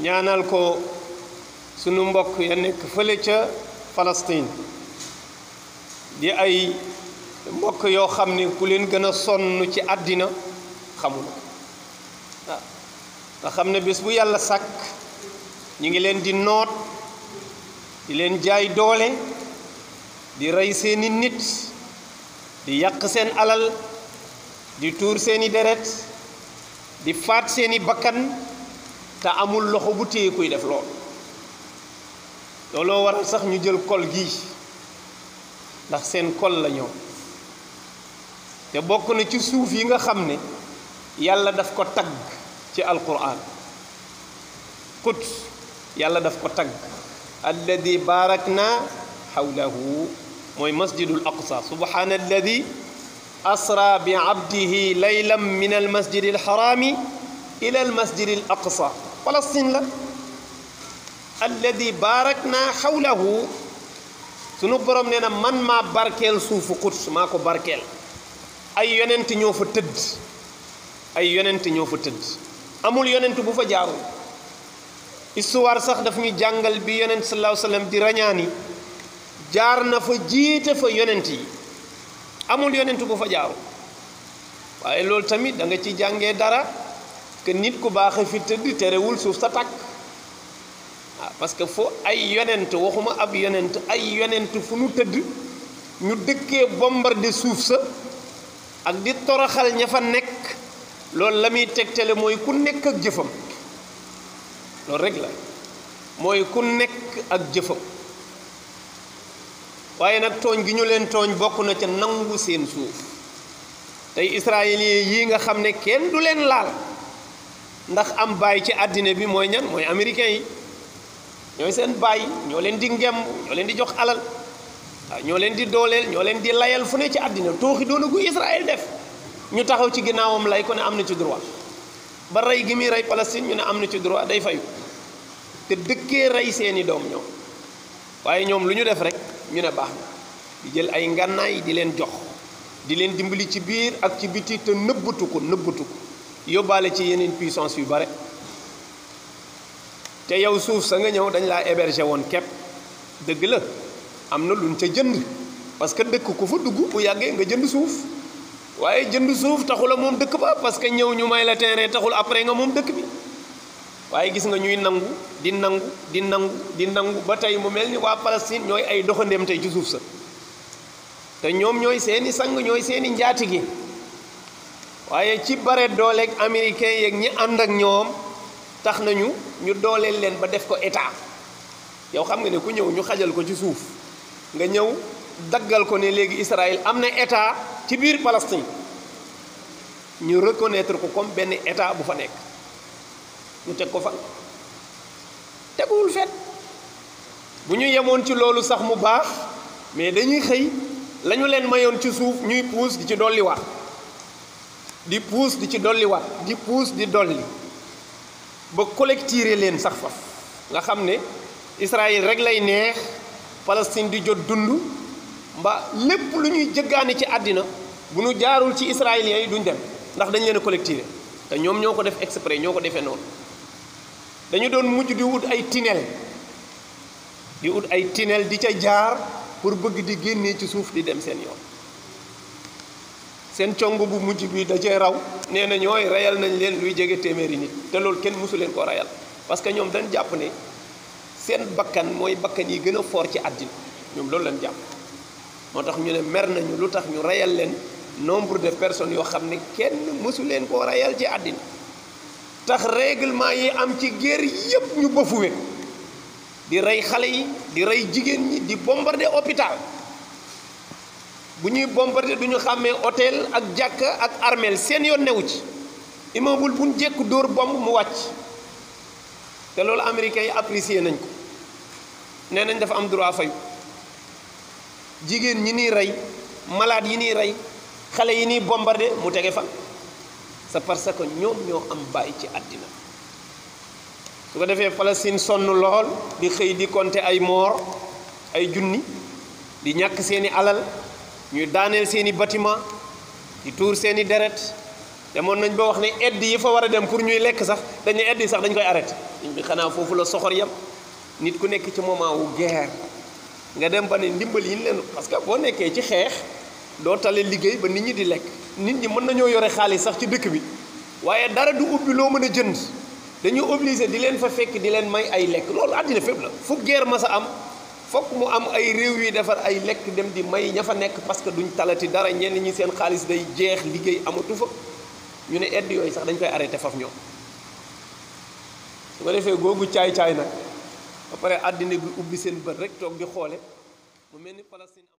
ñaanal ko sunu mbokk ya nekk fële ca Palestine di ay mbokk yoo xam ne ku leen gën a sonn ci àddina xamul waaw nga xam ne bés bu yàlla sàkk ñu ngi leen di noot di leen jaay doole di rey seeni nit di yàq seen alal di tuur seeni deret di faat seeni bakkan te amul loxo bu téye kuy def looloo waral sax ñu jël kol gi ndax seen kol la ñoom te bokk na ci suuf yi nga xam ne yàlla daf ko tagg ci alquran Quds yàlla daf ko tagg alladi barakna hawlahu mooy masjidul aqsa subhana alladi asra bi abdihi laylan min almasjidi alharami ila almasjidi al aqsa Palestine la alladi barakna hawlahu sunu borom nee na man maa barkeel suufu Quds maa ko barkeel ay yonent ñoo fa tëdd ay yonent ñoo fa tëdd amul yonent bu fa jaarul histoire sax daf ñu jàngal bi yonent sallallahu alayhi wasallam di rañaani jaar na fa jiite fa yonent yi amul yonent bu fa jaarul waaye loolu tamit da nga ci jàngee dara que nit ku baax fi tëdd terewul suuf sa tàkk parce que foo ay yonent waxuma ab yonent ay yonent fu nu tëdd ñu dëkkee bombarder suuf sa ak di toroxal ña fa nekk loolu la muy tegtale mooy ku nekk ak jëfam loolu rek la mooy ku nekk ak jëfam waaye nag tooñ gi ñu leen tooñ bokk na ca nangu seen suuf tey israélien yii nga xam ne kenn du leen laal ndax am baay ci àddina bi mooy ñan mooy américain yi ñooy seen baay ñoo leen di ngemb ñoo leen di jox alal waaw ñoo leen di dooleel ñoo leen di layal fu ne ci àddina tooxi doona gu Israël def ñu taxaw ci ginnaawam lay ko ne am na ci droit ba rey gi muy rey Palestine ñu ne am na ci droit day fayu te dëkkee rey seeni doom ñoom waaye ñoom lu ñu def rek ñu ne baax na di jël ay ngànnaay di leen jox di leen dimbali ci biir ak ci biti te nëbbatu ko yóbbaale ci yeneen puissance yu bare te yow suuf sa nga ñëw dañ laa héberger woon képp dëgg la am na luñ ca jënd parce que dëkk ku fa dugg bu yàggee nga jënd suuf waaye jënd suuf taxul a moom dëkk ba parce que ñëw ñu may la terrain taxul après nga moom dëkk bi waaye gis nga ñuy nangu di nangu ba tey mu mel ni waa Palestine ñooy ay doxandéem tey ci suuf sa te ñoom ñooy seeni sang ñooy seeni njaatige waaye ci bare dooleeg américain yeeg ñi ànd ak ñoom tax nañu ñu dooleel leen ba def ko état yow xam nga ne ku ñëw ñu xajal ko ci suuf nga ñëw daggal ko ne léegi Israël am na état ci biir Palestine ñu reconnaître ko comme benn état bu fa nekk ñu teg ko fa teguwul fet bu ñu yemoon ci loolu sax mu baax mais dañuy xëy la ñu leen mayoon ci suuf ñuy puus di ci dolliwaat di puus di ci dolliwaat di puus di dolli ba collecter leen sax faf nga xam ne Israël rek lay neex Palestine di jot dund mba lépp lu ñuy jëggaani ci àddina bu ñu jaarul ci israéliens yi duñ dem ndax dañ leen a collecter te ñoom ñoo ko def exprès ñoo ko defee noonu dañu doon mujj di wut ay tunnel di ca jaar pour bëgg di génnee ci suuf di dem seen yoon seen cong bu mujj bi da cee raw nee na ñooy reyal nañ leen luy jege téeméeri nit te loolu kenn mësu leen ko reyal parce que ñoom dañ jàpp ne seen bakkan mooy bakkan yi gën a fort ci àddina ñoom loolu lañ jàpp moo tax ñu ne mer nañu lu tax ñu reyal leen nombre de personnes yoo xam ne kenn mësu leen koo reyal ci àddina tax règlement yi am ci guerre yépp ñu bafuwe di rey xale yi di rey jigéen ñi di bombarder hôpital bu ñuy bombarder du ñu xàmmee hôtel ak jàkka ak armeel seen yoon newu ci immeuble bu ñu jekku dóor bomb mu wàcc te loolu américains yi apprécier nañ ko nee nañ dafa am droit fayu jigéen ñi niy rey malade yi niy rey xale yi niy bombarder mu tege fa c'est parce que ñoom ñoo am bàyyi ci àddina su ko defee Palestine sonn lool di xëy di compter ay mort ay junni di ñàkk seeni alal ñuy daaneel seeni bâtiment di tuur seeni deret demoon nañ ba wax ne aide yi fa war a dem pour ñuy lekk sax dañu aide yi sax dañ koy arrêté bi xanaa foofu la soxor yam nit ku nekk ci moment wu guerre nga dem ba ne ndimbal yi leen parce que boo nekkee ci xeex doo tale liggéey ba nit ñi di lekk nit ñi mën nañoo yore xaalis sax ci dëkk bi waaye dara du ubbi loo mën a jënd dañu obligé di leen fa fekk di leen may ay lekk loolu àddina fépp la fu guerre ma sa am fokk mu am ay réew yuy defar ay lekk dem di may ña fa nekk parce que duñ talati dara ñenn ñi seen xaalis day jeex liggéey amatu fa ñu ne aide yooyu sax dañ koy arrêté faf ñoom su ko defee googu caay-caay nag ba pare àddina bi ubbi seen bët rek toog di xoole mu mel ni Palestine